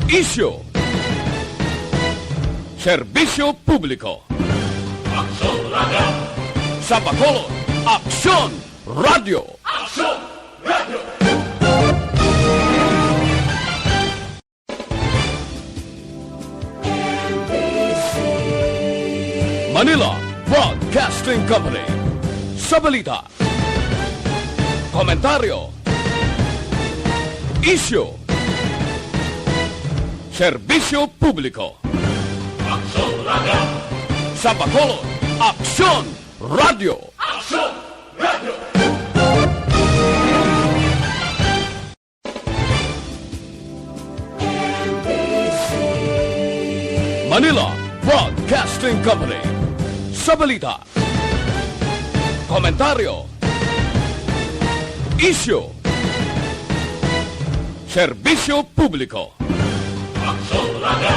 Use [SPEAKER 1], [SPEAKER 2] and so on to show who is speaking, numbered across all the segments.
[SPEAKER 1] Isyu, serbisyo publiko.
[SPEAKER 2] Aksyon Radio!
[SPEAKER 1] Sa Bacolod, Aksyon Radio.
[SPEAKER 2] Aksyon Radio!
[SPEAKER 1] Manila Broadcasting Company. Sa balita, komentaryo, isyu, serbisyo publiko.
[SPEAKER 2] Aksyon Radio!
[SPEAKER 1] Sa Bacolod, Aksyon Radio.
[SPEAKER 2] Aksyon Radio!
[SPEAKER 1] Manila Broadcasting Company. Sa balita, komentaryo, isyu, serbisyo publiko.
[SPEAKER 2] Aksyon Radio!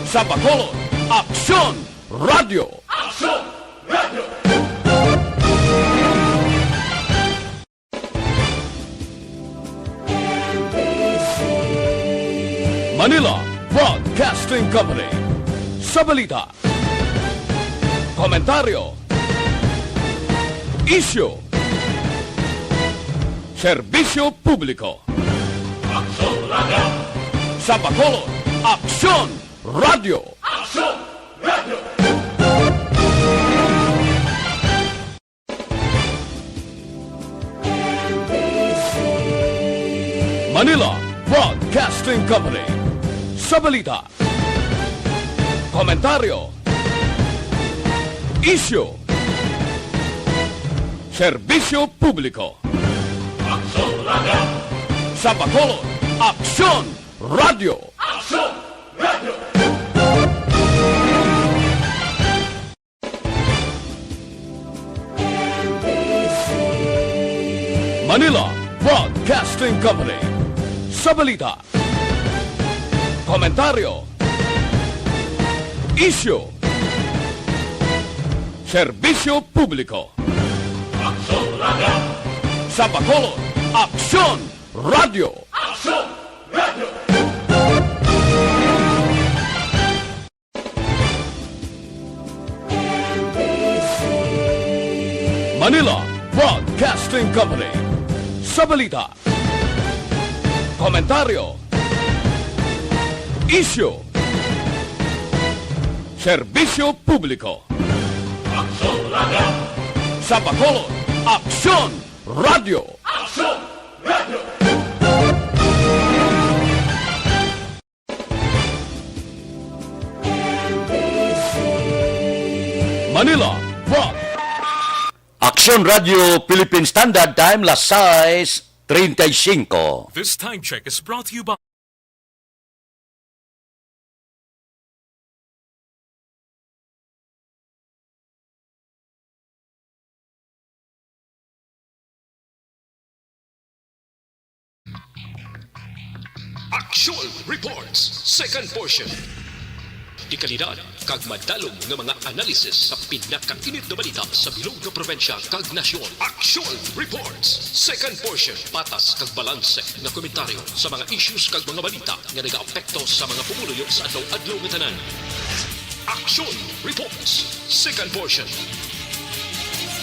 [SPEAKER 1] Sa Bacolod, Aksyon Radio.
[SPEAKER 2] Aksyon Radio!
[SPEAKER 1] Manila Broadcasting Company. Sa balita, komentaryo, isyu, serbisyo publiko.
[SPEAKER 2] Aksyon Radio!
[SPEAKER 1] Sa Bacolod, Aksyon Radio.
[SPEAKER 2] Aksyon Radio!
[SPEAKER 1] Manila Broadcasting Company. Sa balita, komentaryo, isyu, serbisyo publiko.
[SPEAKER 2] Aksyon Radio!
[SPEAKER 1] Sa Bacolod, Aksyon Radio.
[SPEAKER 2] Aksyon Radio!
[SPEAKER 1] Manila Broadcasting Company. Sa balita, komentaryo, isyu, serbisyo publiko.
[SPEAKER 2] Aksyon Radio!
[SPEAKER 1] Sa Bacolod, Aksyon Radio.
[SPEAKER 2] Aksyon Radio!
[SPEAKER 1] Manila Broadcasting Company. Sa balita, komentaryo, isyu, serbisyo publiko.
[SPEAKER 2] Aksyon Radio!
[SPEAKER 1] Sa Bacolod, Aksyon Radio.
[SPEAKER 2] Aksyon Radio!
[SPEAKER 1] Manila Broad.
[SPEAKER 3] Aksyon Radio Philippine Standard Time, las 6:35.
[SPEAKER 4] This time check is brought to you by
[SPEAKER 5] Action Reports, second portion. Ikalidad, kag madalong ng mga analisis sa pinakainit na balita sa bilog na probinsya kag nasyon. Action Reports, second portion. Patas kag balanse na komentaryo sa mga issues kag mga balita nga nagaapekto sa mga pumuluyo sa adlaw-adlaw nga tanan. Action Reports, second portion.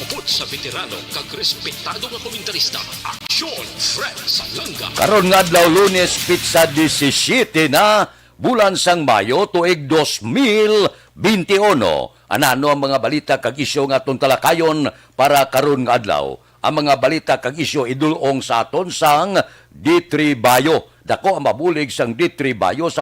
[SPEAKER 5] Upod sa veterano kag respetado nga komentarista. Action Fred Salanga.
[SPEAKER 3] Karon nga adlaw Lunes, pizza 17 na bulan sang Mayo tuig 2021. Anano ang mga balita kag isyu nga atong talakayon para karon nga adlaw? Ang mga balita kag isyu idulong sa aton sang D3 Bayo. Dako ang mabulig sang D3 Bayo sa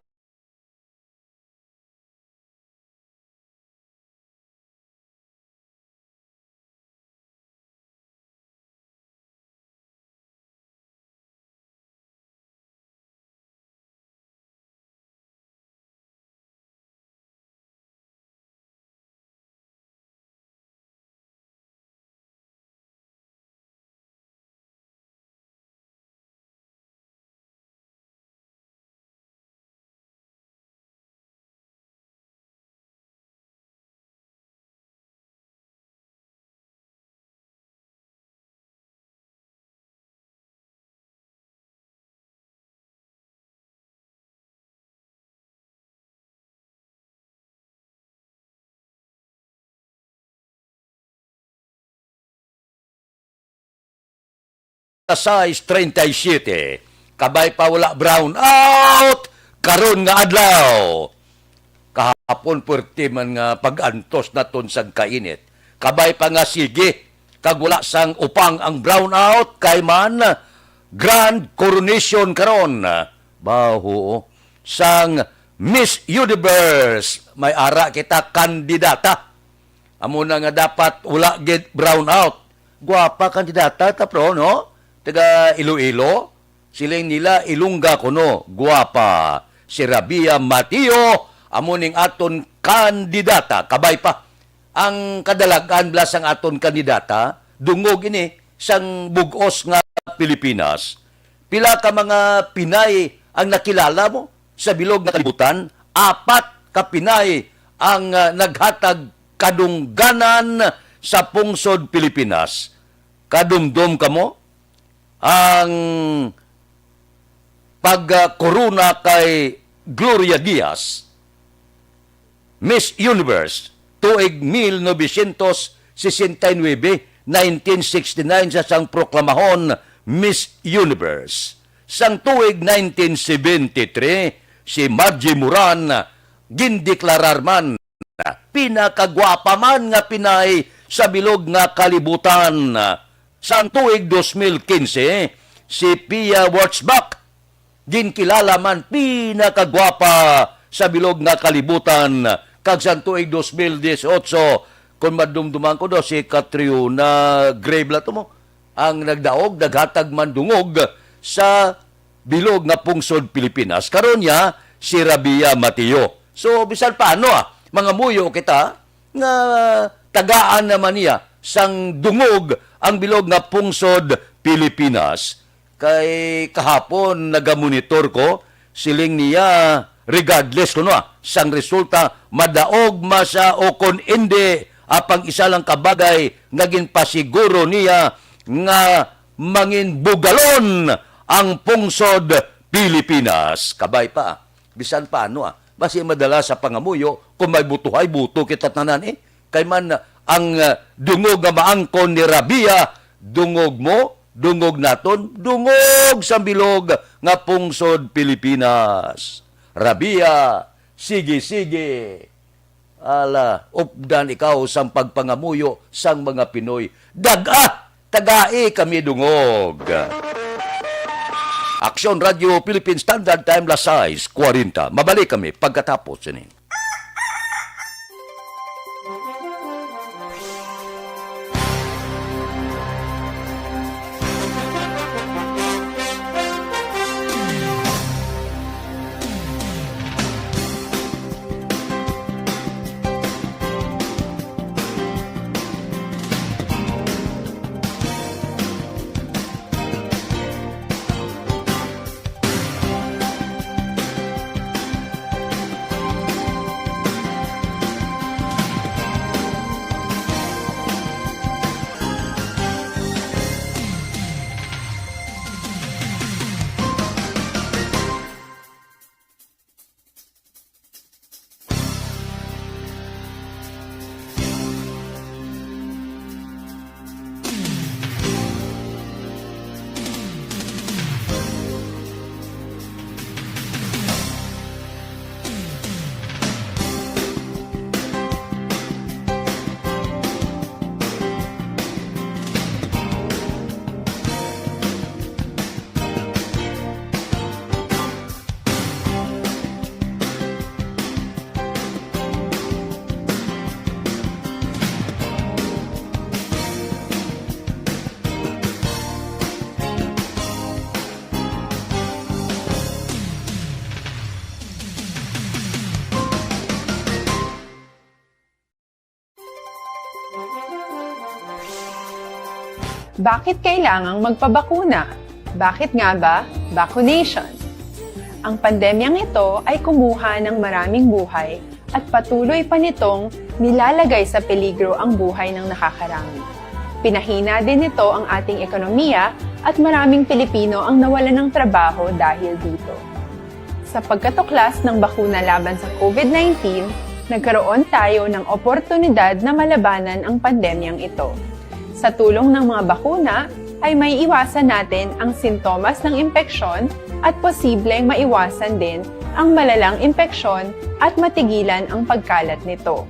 [SPEAKER 3] 36:37. Kabay pa wala brown out karon nga adlaw. Kahapon puwerte man nga pag-antos naton sa kainit. Kabay pa nga sige kag wala sang upang ang brown out kay man grand coronation karon. Baho sang Miss Universe. May ara kita kandidata. Amo na nga dapat wala get brown out. Guwapa kandidata ta pro no? Taga Iloilo. Siling nila Ilungga kuno. Guwapa. Si Rabia Mateo amo ning aton kandidata. Kabay pa. Ang kadalagan blas ang aton kandidata dungog ini sang bugos nga Pilipinas. Pila ka mga Pinay ang nakilala mo sa bilog na kalibutan? 4 ka Pinay ang naghatag kadungganan sa pungsod Pilipinas. Kadumdum ka mo ang pagkorona kay Gloria Diaz, Miss Universe, tuig 1969, 1969 sa sang proklamahon Miss Universe. Sang tuig 1973, si Margie Moran gindeklarar man pinakagwapa man nga Pinay sa bilog nga kalibutan. Sang tuig 2015, si Pia Wurtzbach ginkilala man pinakagwapa sa bilog nga kalibutan. Kag sang tuig 2018, kung madumduman ko do si Catriona Grebla to mo, ang nagdaog, naghatag man dungog sa bilog nga pungsod Pilipinas. Karon niya si Rabia Mateo. So bisan paano mga muyo kita nga tagaan naman niya sang dungog ang bilog nga pungsod Pilipinas. Kay kahapon nagamonitor ko siling niya regardless kuno sang resulta madaog masa o kon hindi apang isa lang kabagay nga ginpasiguro niya nga mangin bugalon ang pungsod Pilipinas. Kabay pa. Bisan paano basi madala sa pangamuyo kung may butuhay buto kita tanan kay man ang dungog nga maangkon ni Rabia dungog mo dungog naton dungog sa bilog nga pungsod Pilipinas. Rabia, sige ala updan ikaw sang pagpangamuyo sang mga Pinoy. Daga tagai kami dungog. Aksyon Radio Philippine Standard Time las 6:40. Mabalik kami pagkatapos ini.
[SPEAKER 6] Bakit kailangang magpabakuna? Bakit nga ba vaccination? Ang pandemyang ito ay kumuha ng maraming buhay at patuloy pa nitong nilalagay sa peligro ang buhay ng nakakarami. Pinahina din nito ang ating ekonomiya at maraming Pilipino ang nawalan ng trabaho dahil dito. Sa pagkatuklas ng bakuna laban sa COVID-19, nagkaroon tayo ng oportunidad na malabanan ang pandemyang ito. Sa tulong ng mga bakuna, ay may iwasan natin ang sintomas ng impeksyon at posibleng maiwasan din ang malalang impeksyon at matigilan ang pagkalat nito.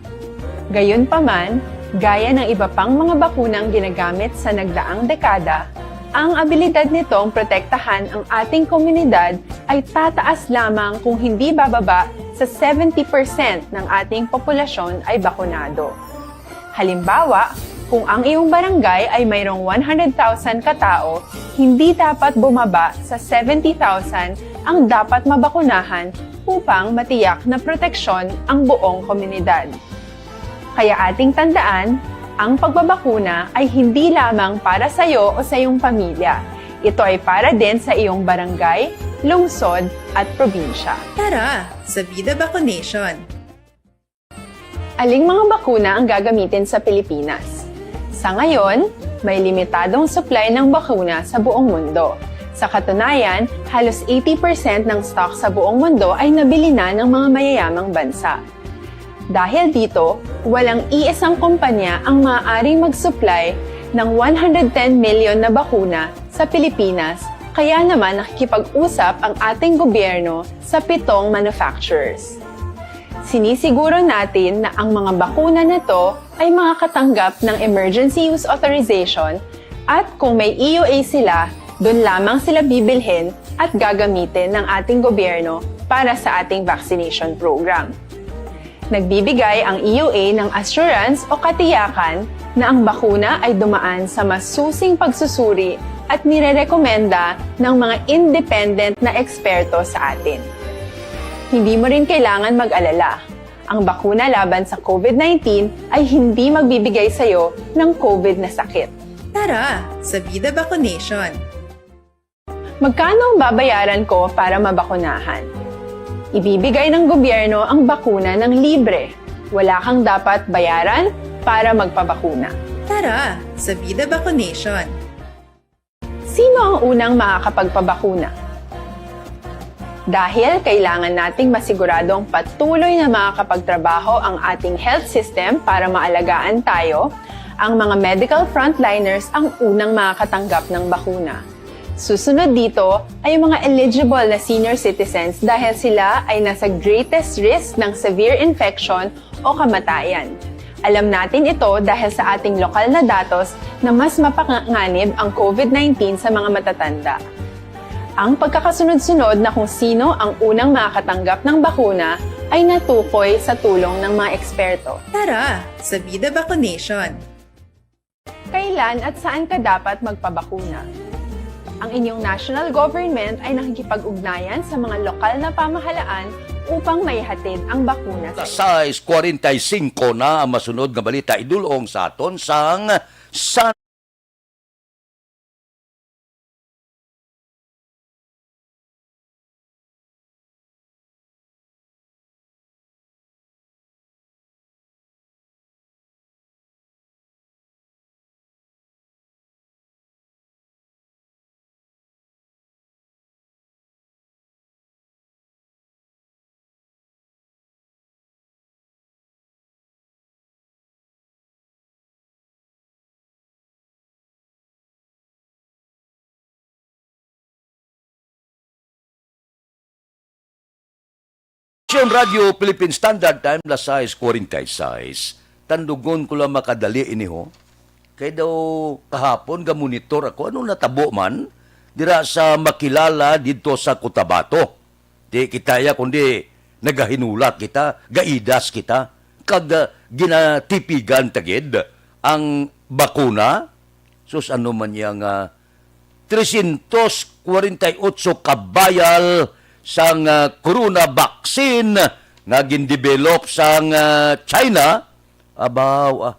[SPEAKER 6] Gayunpaman, gaya ng iba pang mga bakunang ginagamit sa nagdaang dekada, ang abilidad nitong protektahan ang ating komunidad ay tataas lamang kung hindi bababa sa 70% ng ating populasyon ay bakunado. Halimbawa, kung ang iyong barangay ay mayroong 100,000 katao, hindi dapat bumaba sa 70,000 ang dapat mabakunahan upang matiyak na proteksyon ang buong komunidad. Kaya ating tandaan, ang pagbabakuna ay hindi lamang para sa iyo o sa iyong pamilya. Ito ay para din sa iyong barangay, lungsod at probinsya.
[SPEAKER 7] Tara, sa Vida Vaccination!
[SPEAKER 6] Aling mga bakuna ang gagamitin sa Pilipinas? Sa ngayon, may limitadong supply ng bakuna sa buong mundo. Sa katunayan, halos 80% ng stock sa buong mundo ay nabili na ng mga mayayamang bansa. Dahil dito, walang iisang kumpanya ang maaaring mag-supply ng 110 million na bakuna sa Pilipinas, kaya naman nakikipag-usap ang ating gobyerno sa 7 manufacturers. Sinisiguro natin na ang mga bakuna na to ay makakatanggap ng Emergency Use Authorization at kung may EUA sila, doon lamang sila bibilhin at gagamitin ng ating gobyerno para sa ating vaccination program. Nagbibigay ang EUA ng assurance o katiyakan na ang bakuna ay dumaan sa masusing pagsusuri at nirerekomenda ng mga independent na eksperto sa atin. Hindi mo rin kailangan mag-alala. Ang bakuna laban sa COVID-19 ay hindi magbibigay sa iyo ng COVID na sakit.
[SPEAKER 7] Tara, sa Vida Vaccination!
[SPEAKER 6] Magkano ang babayaran ko para mabakunahan? Ibibigay ng gobyerno ang bakuna ng libre. Wala kang dapat bayaran para magpabakuna.
[SPEAKER 7] Tara, sa Vida Vaccination!
[SPEAKER 6] Sino ang unang makakapagpabakuna? Dahil kailangan nating masiguradong patuloy na makakapagtrabaho ang ating health system para maalagaan tayo, ang mga medical frontliners ang unang makakatanggap ng bakuna. Susunod dito ay mga eligible na senior citizens dahil sila ay nasa greatest risk ng severe infection o kamatayan. Alam natin ito dahil sa ating lokal na datos na mas mapanganib ang COVID-19 sa mga matatanda. Ang pagkakasunod-sunod na kung sino ang unang makakatanggap ng bakuna ay natukoy sa tulong ng mga eksperto.
[SPEAKER 7] Tara, sa Vida Vaccination!
[SPEAKER 6] Kailan at saan ka dapat magpabakuna? Ang inyong national government ay nakikipag-ugnayan sa mga lokal na pamahalaan upang maihatid ang bakuna sa
[SPEAKER 3] Size 45 na ang masunod nga balita idulong sa aton sang San Radio Philippine Standard Time la size 46. Tandugon ko lang makadali ini ho. Kay daw kahapon ga monitor ako ano natabo man dira sa makilala didto sa Cotabato. Di kitaya kundi nagahinulat kita, gaidas kita kag ginatipigan tagid ang bakuna sus ano man yang 348 kabayal sang corona vaccine nga gindevelop sang China, abaw,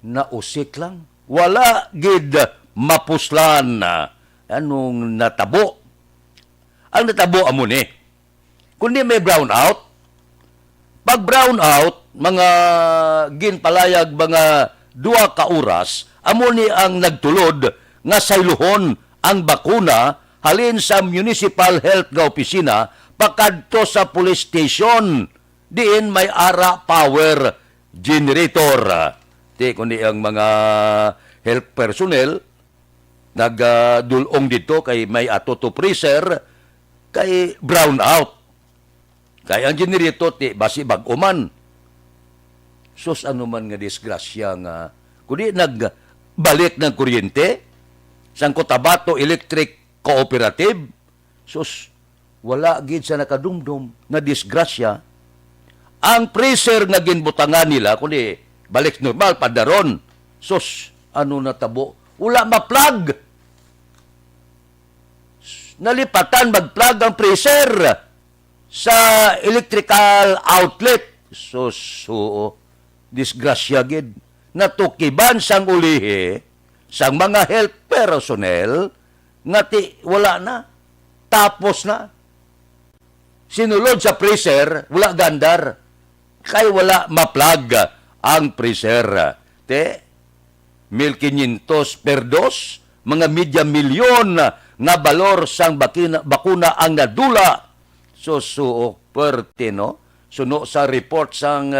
[SPEAKER 3] nausik lang. Wala gid mapuslan. Anong natabo? Ang natabo amo ni. Kundi may brown out. Pag brown out, mga ginpalayag mga 2 ka oras, amo ni ang nagtulod nga sayluhon ang bakuna halin sa municipal health nga opisina pakadto sa police station diin may ara power generator. Di kundi ang mga health personnel nagdulong dito kay may ato to freezer kay brown out. Kay ang generator ti basi bag-uman. Sus ano man nga disgrasya nga kundi nagbalik ng kuryente sang Cotabato Electric Cooperative. Sus wala gid sa nakadumdum na disgrasya. Ang freezer nga ginbutangan nila kundi balik normal padaron. Sus ano natabo? Wala ma-plug. Nalipatan mag-plug ang freezer sa electrical outlet. So, disgrasya gid. Natukiban sang ulihi sang mga health personnel nga wala na. Tapos na. Sinulod sa freezer, wala gandar. Kay wala ma-plug ang freezer. 1,500 per dos, mga media milyon nga balor sang bakuna ang nadula. So, perte, no? Suno sa report sang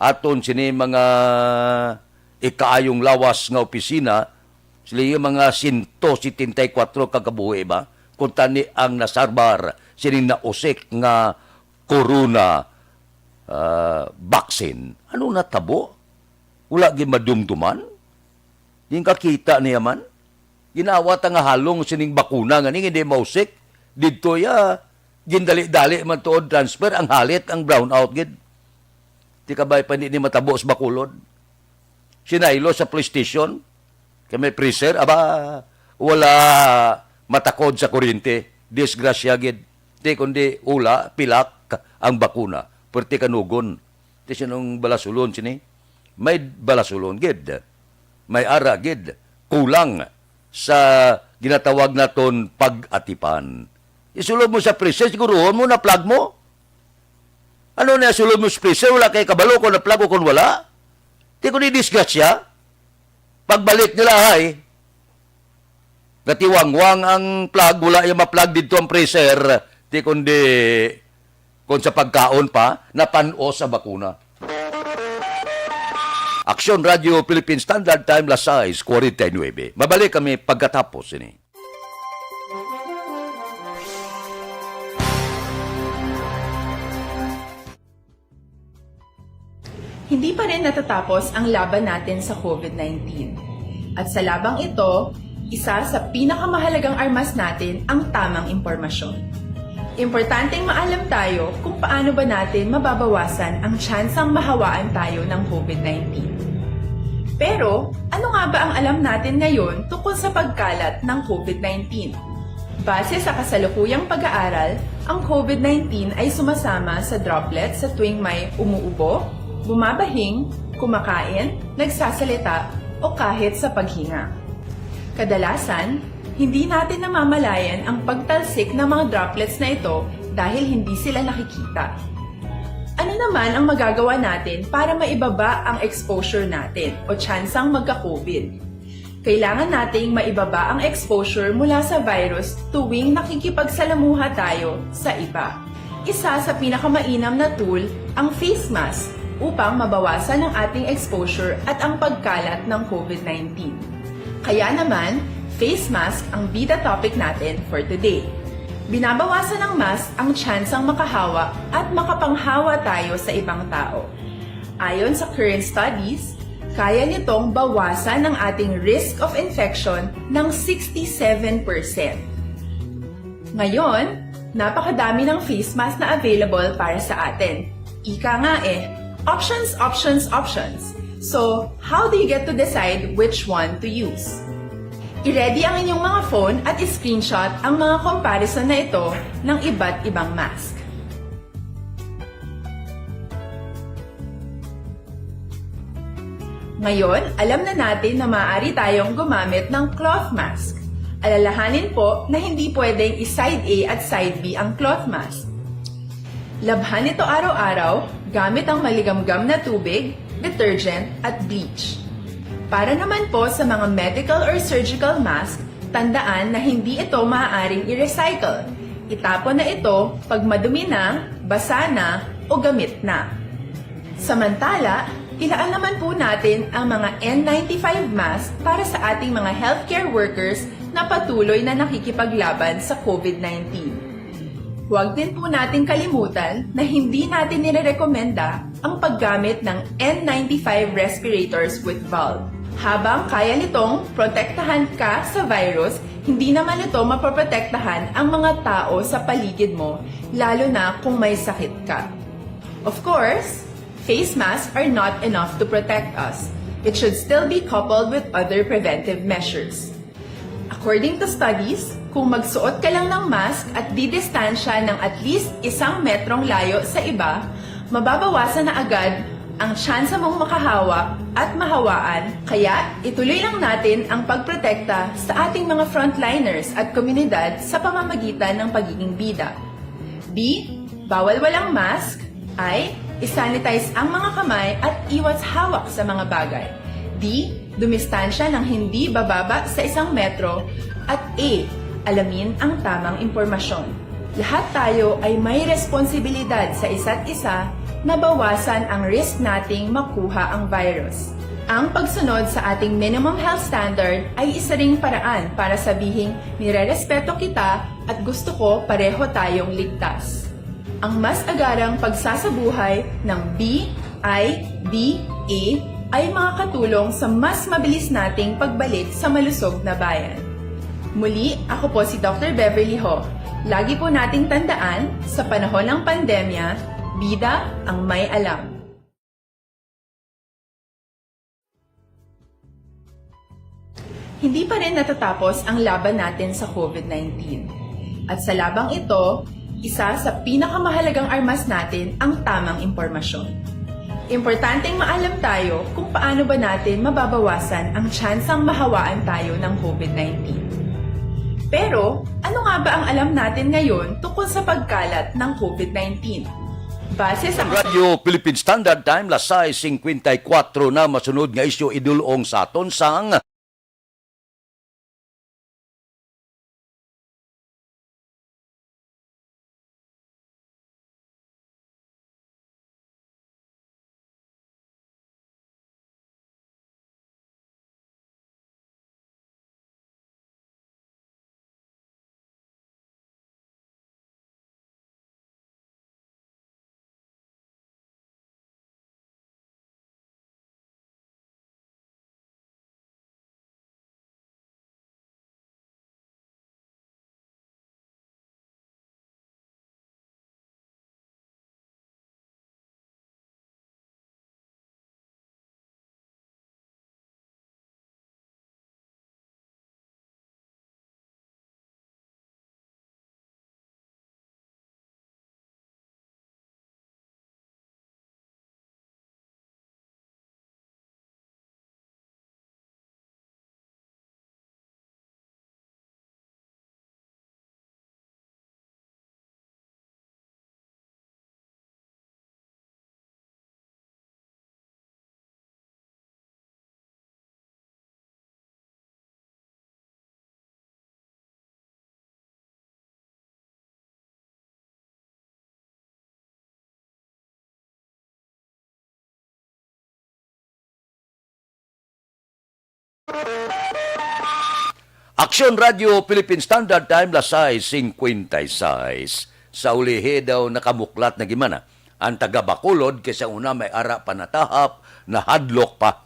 [SPEAKER 3] aton sini mga ikaayong lawas nga opisina, sila yung mga 174 kagabuhi ba? Kung tani ang nasarbar, sining nausik nga corona vaccine. Ano natabo? Wala gimadumduman? Yung kakita niya man, ginawa ta nga halong sining bakuna nga hindi mausik, dito gindali-dali man tuod transfer, ang halit, ang brownout gid. Di ka ba pa ni matabo sa Bacolod? Sinaylo sa police station, kay may freezer, wala matakod sa kuryente, disgrasya gid. Di kundi ula, pilak ang bakuna, perti kanugon. Di sinong balasulon sini? May balasulon gid. May ara gid kulang sa ginatawag naton pag-atipan. Isulod mo sa freezer, siguruhon mo na plug mo. Ano na sulod mo sa freezer, wala kay kabalo kung na plug o kung wala. Di ko ni-disgrasya. Pagbalik nila ay, katiwangwang ang plug, wala yung ma-plug dito ang freezer, di kundi kung sa pagkaon pa, napano sa bakuna. Aksyon Radio Philippine Standard Time, las 6:49. Mabalik kami pagkatapos ini.
[SPEAKER 7] Hindi pa rin natatapos ang laban natin sa COVID-19. At sa labang ito, isa sa pinakamahalagang armas natin ang tamang impormasyon. Importanteng maalam tayo kung paano ba natin mababawasan ang tsansang mahawaan tayo ng COVID-19. Pero, ano nga ba ang alam natin ngayon tungkol sa pagkalat ng COVID-19? Base sa kasalukuyang pag-aaral, ang COVID-19 ay sumasama sa droplets sa tuwing may umuubo, bumabahing, kumakain, nagsasalita, o kahit sa paghinga. Kadalasan, hindi natin namamalayan ang pagtalsik ng mga droplets na ito dahil hindi sila nakikita. Ano naman ang magagawa natin para maibaba ang exposure natin o tsansang magka-COVID? Kailangan nating maibaba ang exposure mula sa virus tuwing nakikipagsalamuha tayo sa iba. Isa sa pinakamainam na tool ang face mask upang mabawasan ang ating exposure at ang pagkalat ng COVID-19. Kaya naman, face mask ang bida topic natin for today. Binabawasan ng mask ang tsansang makahawa at makapanghawa tayo sa ibang tao. Ayon sa current studies, kaya nitong bawasan ang ating risk of infection ng 67%. Ngayon, napakadami ng face mask na available para sa atin. Ika nga options, options, options. So, how do you get to decide which one to use? I-ready ang inyong mga phone at i-screenshot ang mga comparison na ito ng iba't ibang mask. Ngayon, alam na natin na maaari tayong gumamit ng cloth mask. Alalahanin po na hindi pwedeng i-side A at side B ang cloth mask. Labhan ito araw-araw gamit ang maligamgam na tubig, detergent at bleach. Para naman po sa mga medical or surgical mask, tandaan na hindi ito maaaring i-recycle. Itapon na ito pag madumi na, basa na, o gamit na. Samantala, ilaan naman po natin ang mga N95 mask para sa ating mga healthcare workers na patuloy na nakikipaglaban sa COVID-19. Huwag din po natin kalimutan na hindi natin nirerekomenda ang paggamit ng N95 respirators with valve. Habang kaya nitong protektahan ka sa virus, hindi naman ito mapoprotektahan ang mga tao sa paligid mo, lalo na kung may sakit ka. Of course, face masks are not enough to protect us. It should still be coupled with other preventive measures. According to studies, kung magsuot ka lang ng mask at didistansya ng at least 1 metrong layo sa iba, mababawasan na agad ang tsansa mong makahawak at mahawaan, kaya ituloy lang natin ang pagprotekta sa ating mga frontliners at komunidad sa pamamagitan ng pagiging bida. B. Bawal walang mask. I. Isanitize ang mga kamay at iwas hawak sa mga bagay. D. Dumistansya ng hindi bababa sa 1 metro. At A. Alamin ang tamang impormasyon. Lahat tayo ay may responsibilidad sa isa't isa na bawasan ang risk nating makuha ang virus. Ang pagsunod sa ating minimum health standard ay isa ring paraan para sabihing nirerespeto kita at gusto ko pareho tayong ligtas. Ang mas agarang pagsasabuhay ng B, I, D, A ay makakatulong sa mas mabilis nating pagbalik sa malusog na bayan. Muli, ako po si Dr. Beverly Ho. Lagi po nating tandaan, sa panahon ng pandemya, bida ang may alam. Hindi pa rin natatapos ang laban natin sa COVID-19. At sa labang ito, isa sa pinakamahalagang armas natin ang tamang impormasyon. Importanteng maalam tayo kung paano ba natin mababawasan ang tsansang mahawaan tayo ng COVID-19. Pero, ano nga ba ang alam natin ngayon tungkol sa pagkalat ng COVID-19? Base sa
[SPEAKER 3] Radio Philippine Standard Time, lasay 54 na masunod nga isyu idulong sa aton sang Aksyon Radio Philippine Standard Time, lasay 56. Sa ulihe daw nakamuklat na gimana. Ang taga Bacolod kaysa una may ara panatahap na hadlok pa.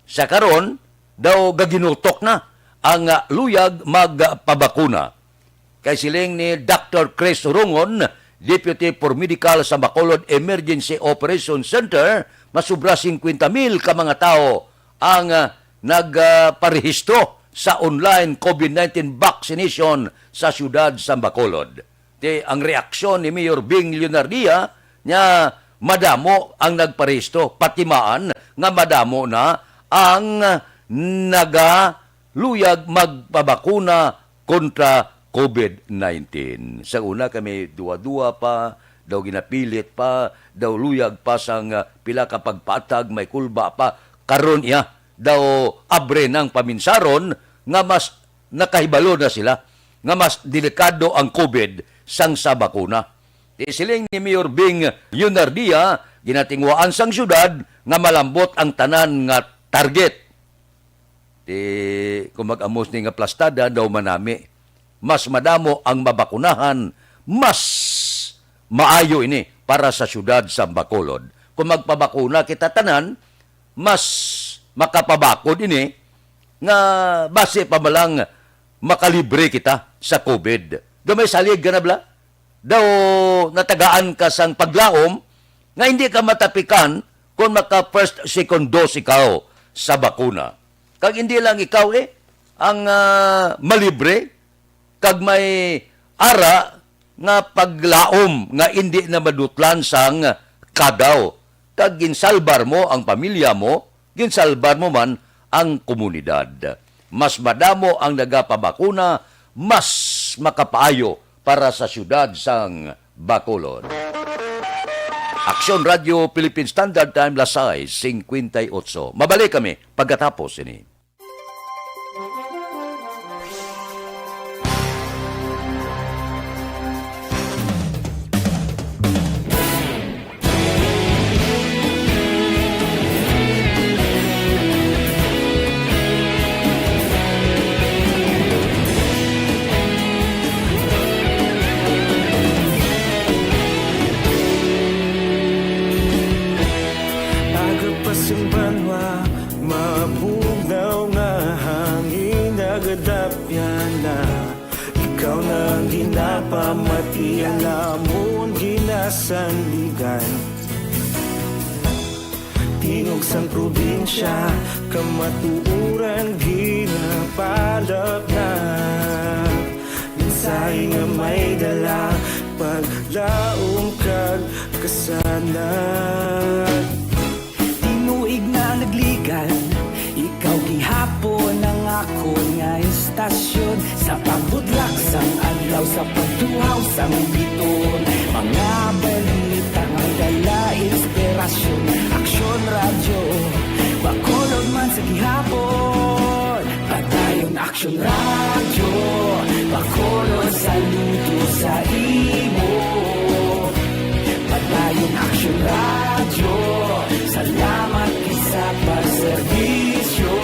[SPEAKER 3] Sa karon daw gaginutok na ang luyag magpabakuna. Kay siling ni Dr. Chris Rungon, Deputy for Medical sa Bacolod Emergency Operations Center, masubra 50,000 ka mga tao ang nagparehistro sa online COVID-19 vaccination sa siyudad sa Bacolod. Ang reaksyon ni Mayor Bing Leonardia niya madamo ang nagparehistro, patimaan nga madamo na ang nagaluyag magpabakuna kontra COVID-19. Sa una kami duwa-duwa pa, daw ginapilit pa, daw luyag pa sang pila ka pagpatag, may kulba pa, karon iya daw abre ng paminsaron nga mas nakahibalo na sila, nga mas delikado ang COVID sang sa bakuna. Siling ni Mayor Bing Leonardia ginatingwaan sang syudad nga malambot ang tanan nga target. Kung mag-amos ni nga plastada daw manami, mas madamo ang mabakunahan, mas maayo ini para sa syudad sa Bacolod. Kung magpabakuna kita tanan, mas makapabakod ini nga base pa malang makalibre kita sa COVID. Do may salig ka na bla? Daw natagaan ka sang paglaom nga hindi ka matapikan kung maka first, second dose ikaw sa bakuna. Kag hindi lang ikaw ang malibre, kag may ara nga paglaom nga hindi na madutlan sang kadaw. Kag ginsalbar mo ang pamilya mo, ginsalbar mo man ang komunidad. Mas madamo ang nagapabakuna, mas makapaayo para sa syudad sang Bacolod. Aksyon Radio Philippine Standard Time, Lasay, 58. Mabalik kami pagkatapos ini.
[SPEAKER 8] Agapasang banwa, mabugaw nga hangin agadapyan na. Ikaw na ang ginapamati, alamon ginasanligan. Tingog sang probinsya, kamatuuran ginapalap na. Minsay nga may dala, paglaong kag kasanat.
[SPEAKER 9] Tinuig na nagligan, ikaw gihapon ang ako nga istasyon. Sa pagbudlak sang adlaw, sa pagtuhaw sang biton. Mga balita nga dala inspirasyon. Aksyon radyo, Bacolod man sa gihapon. Padayon aksyon radyo, Bacolod saludo sa imo. Padayon aksyon radyo, salamat sa pagserbisyo.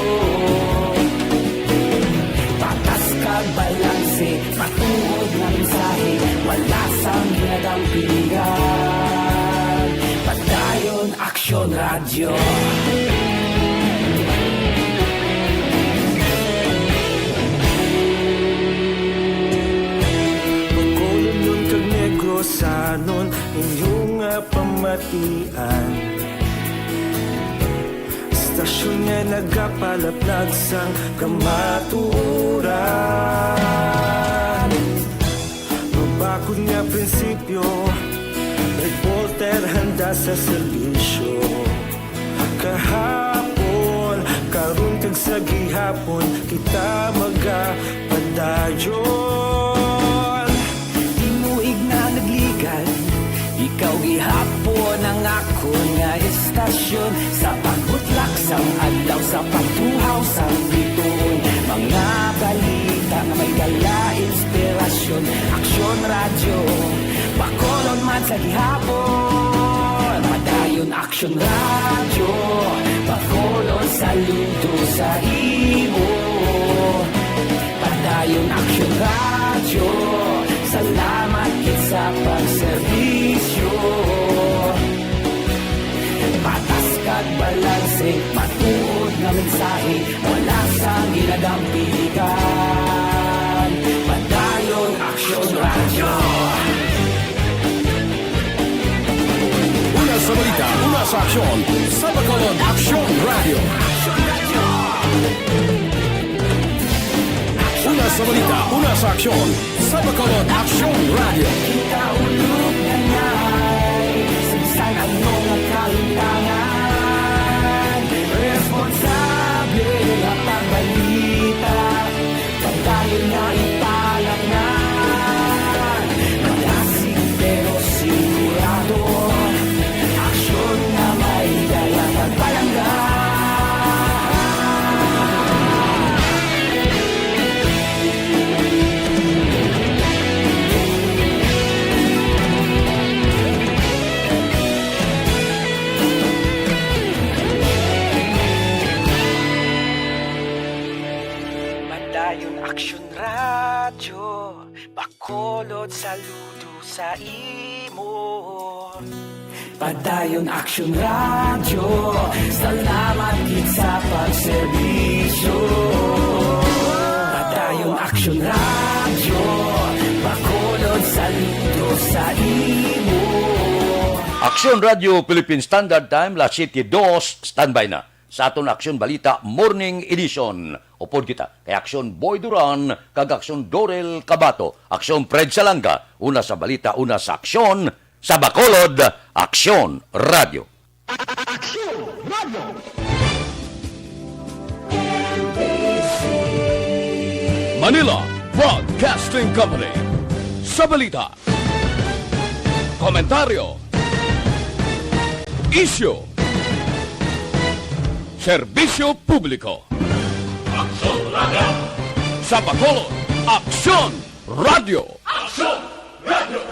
[SPEAKER 9] Patas kag balanse, patuod ng mensahe, wala sang ginadampingan. Padayon aksyon radyo.
[SPEAKER 8] Bacolod nun kag Negros sanon, inyong pamatian. Istasyon nga nagapalaplag sang kamaturan. Mabakod nga prinsipyo, reporter handa sa serbisyo. Kahapon, karon kag sa gihapon, kita magapadayon.
[SPEAKER 9] Tinuig na nagligan, ikaw gihapon ang ako nga istasyon. Sa pagbutlak sang adlaw, sa pagtuhaw sang biton. Mga balita nga may dala inspirasyon. Aksyon radyo, Bacolod man sa gihapon. Padayon aksyon radyo, Bacolod saludo sa imo. Padayon aksyon radyo, salamat kit sa pagserbisyo. Patas kag balanse, patuod nga mensahe, wala sang ginadampingan. Padayon aksyon radyo.
[SPEAKER 1] Una sa balita, una sa aksyon, sa Bacolod Aksyon Radio. Una sa balita, una sa aksyon, sa Bacolod Aksyon Radio.
[SPEAKER 9] Kita ulog na ngay, sinsan ang mga kalintangan. Responsable at pagbalita, pagdayon na ipalag na. Malasig pero sigurado, aksyon na may dalang pagpalanggan.
[SPEAKER 8] saludo sa imo.
[SPEAKER 9] Padayon Action Radio, salamat gid sa pagserbisyo. Padayon Action Radio, bakolod saludo sa imo.
[SPEAKER 3] Aksyon Radio Philippine Standard Time, La City 2, standby na. Sa aton Aksyon Balita Morning Edition. Upod kita kay Aksyon Boy Duran, kag Aksyon Dorel Cabato, Aksyon Fred Salanga, una sa balita, una sa aksyon, sa Bacolod, Aksyon Radio.
[SPEAKER 1] Manila Broadcasting Company. Sa balita, komentaryo, isyu, serbisyo publiko.
[SPEAKER 2] Aksyon Radio.
[SPEAKER 1] Sa Bacolod, Aksyon Radio.
[SPEAKER 2] Aksyon Radio.